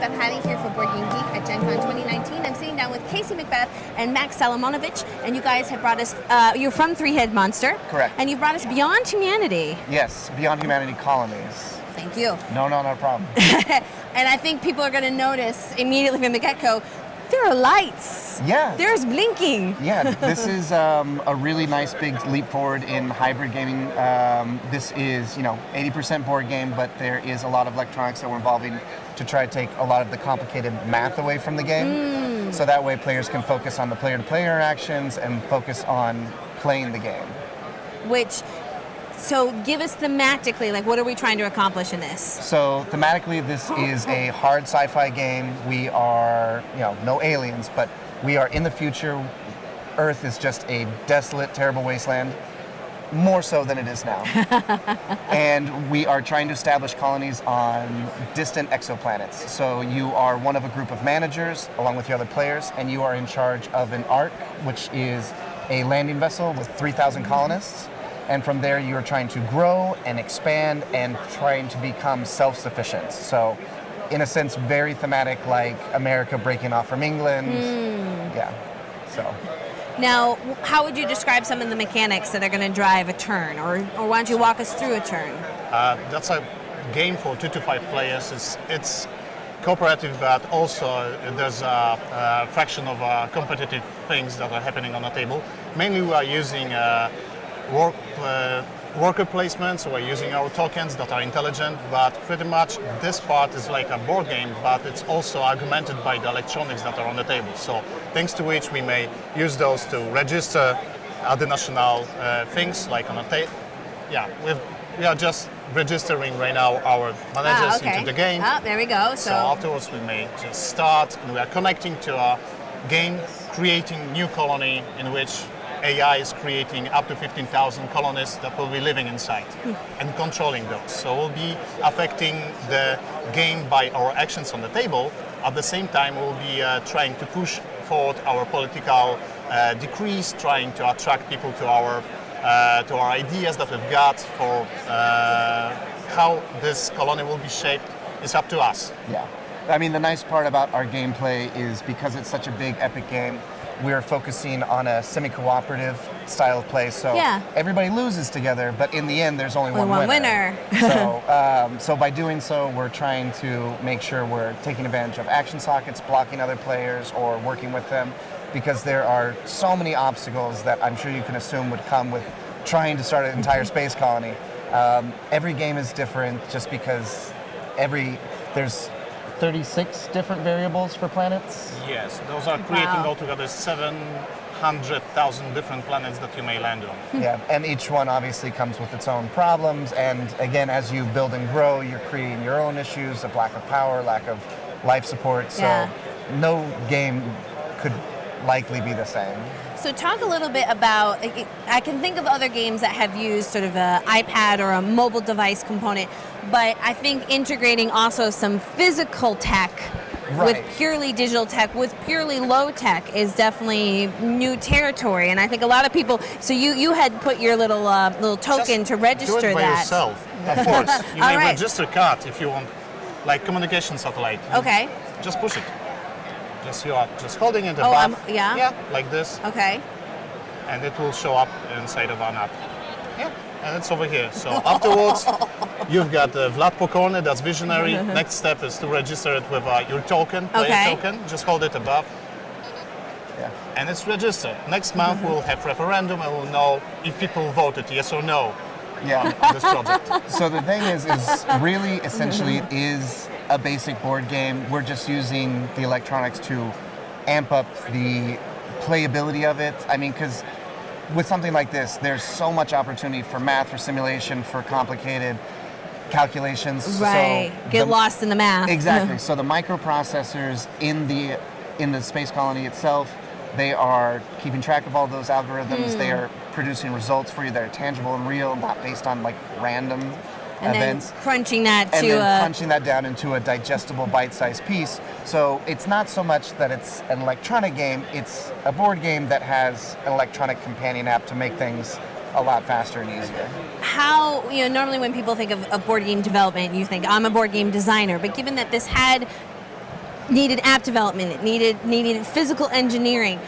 Beth Heine here for BoardGameGeek at Gen Con 2019. I'm sitting down with Casey Macbeth and Max Salomonovich, and you guys have brought us, you're from Three-Head Monster. Correct. And you've brought us Beyond Humanity. Yes, Beyond Humanity Colonies. Thank you. No problem. And I think people are going to notice immediately from the get-go, there are lights. Yeah. There's blinking. Yeah, this is a really nice big leap forward in hybrid gaming. This is, 80% board game, but there is a lot of electronics that we're involving to try to take a lot of the complicated math away from the game. So that way players can focus on the player-to-player interactions and focus on playing the game. So give us thematically, like what are we trying to accomplish in this? So thematically, this is a hard sci-fi game. We are, no aliens, but we are in the future. Earth is just a desolate, terrible wasteland, more so than it is now. And we are trying to establish colonies on distant exoplanets. So you are one of a group of managers, along with your other players, and you are in charge of an Ark, which is a landing vessel with 3,000 colonists. And from there, you are trying to grow and expand and trying to become self-sufficient. So, in a sense, very thematic, like America breaking off from England. Yeah. So. Now, how would you describe some of the mechanics that are going to drive a turn, or why don't you walk us through a turn? That's a game for 2 to 5 players. It's cooperative, but also there's a fraction of competitive things that are happening on the table. Mainly, we are using worker placement, so we're using our tokens that are intelligent, but pretty much this part is like a board game, but it's also augmented by the electronics that are on the table. So thanks to which we may use those to register other national things, like on a table. Yeah, we are just registering right now our managers into the game. Oh, there we go. So afterwards we may just start, and we are connecting to a game, creating new colony in which AI is creating up to 15,000 colonists that will be living inside and controlling those. So we'll be affecting the game by our actions on the table. At the same time, we'll be trying to push forward our political decrees, trying to attract people to our ideas that we've got for how this colony will be shaped. Is up to us. Yeah. I mean, the nice part about our gameplay is because it's such a big, epic game, we're focusing on a semi-cooperative style of play, so everybody loses together, but in the end, there's only one winner. So by doing so, we're trying to make sure we're taking advantage of action sockets, blocking other players, or working with them, because there are so many obstacles that I'm sure you can assume would come with trying to start an entire space colony. Every game is different just because there's 36 different variables for planets? Yes, those are creating altogether 700,000 different planets that you may land on. Yeah, and each one obviously comes with its own problems, and again, as you build and grow, you're creating your own issues of lack of power, lack of life support, so no game could likely be the same. So talk a little bit about, I can think of other games that have used sort of an iPad or a mobile device component, but I think integrating also some physical tech with purely digital tech, with purely low tech is definitely new territory. And I think a lot of people, so you had put your little token Just to register do it by that. yourself, of course. You may register a card if you want, like communication satellite. Okay. Just push it. You are just holding it above. Yeah, like this. Okay. And it will show up inside of an app. Yeah, and it's over here. So afterwards, you've got Vlad Pokorny, that's visionary. Next step is to register it with your token, player token. Just hold it above. Yeah. And it's registered. Next month we'll have referendum and we'll know if people voted yes or no. Yeah. On this project. So the thing is really essentially it is a basic board game. We're just using the electronics to amp up the playability of it. I mean, because with something like this, there's so much opportunity for math, for simulation, for complicated calculations. Right. So get lost in the math. Exactly. So the microprocessors in the space colony itself, they are keeping track of all those algorithms. They are producing results for you that are tangible and real, not based on like random events. Then crunching that crunching that down into a digestible bite-sized piece. So it's not so much that it's an electronic game, it's a board game that has an electronic companion app to make things a lot faster and easier. How, normally when people think of board game development, you think, I'm a board game designer, but given that this had needed app development, it needed physical engineering.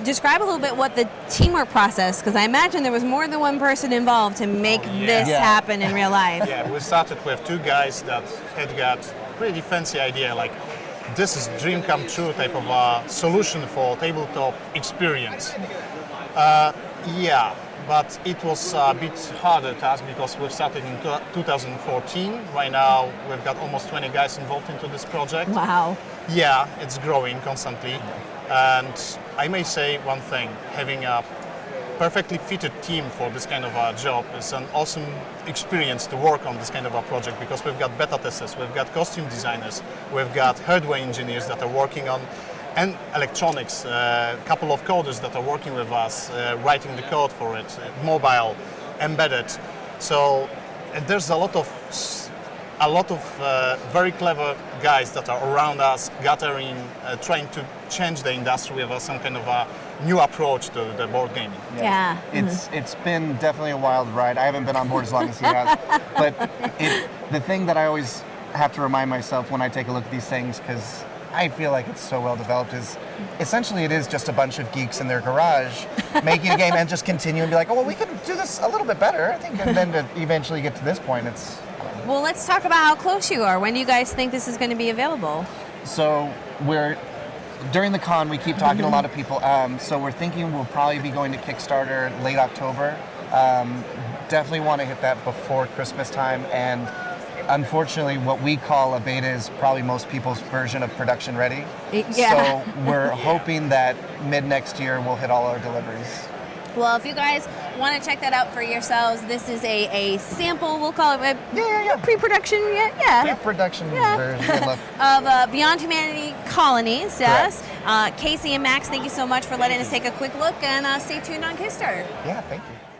Describe a little bit what the teamwork process, because I imagine there was more than one person involved to make this happen in real life. Yeah, we started with 2 guys that had got pretty fancy idea, like this is dream come true type of a solution for tabletop experience. Yeah, but it was a bit harder task because we started in 2014. Right now, we've got almost 20 guys involved into this project. Wow. Yeah, it's growing constantly. And I may say one thing, having a perfectly fitted team for this kind of a job is an awesome experience to work on this kind of a project, because we've got beta testers, we've got costume designers, we've got hardware engineers that are working on, and electronics, a couple of coders that are working with us, writing the code for it, mobile, embedded. So there's a lot of very clever guys that are around us, gathering, trying to change the industry with some kind of a new approach to the board gaming. Yeah. It's been definitely a wild ride. I haven't been on board as long as you have, but the thing that I always have to remind myself when I take a look at these things, because I feel like it's so well developed, is essentially it is just a bunch of geeks in their garage making a game and just continue and be like, oh, well, we could do this a little bit better, I think, and then to eventually get to this point, it's... Well, let's talk about how close you are. When do you guys think this is going to be available? So during the con, we keep talking to a lot of people. So we're thinking we'll probably be going to Kickstarter late October. Definitely want to hit that before Christmas time. And unfortunately, what we call a beta is probably most people's version of production ready. Yeah. So we're hoping that mid next year we'll hit all our deliveries. Well, if you guys want to check that out for yourselves, this is a sample, we'll call it a pre-production, Pre-production version of Beyond Humanity Colonies, yes. Casey and Max, thank you so much for letting us take a quick look, and stay tuned on Kickstarter. Yeah, thank you.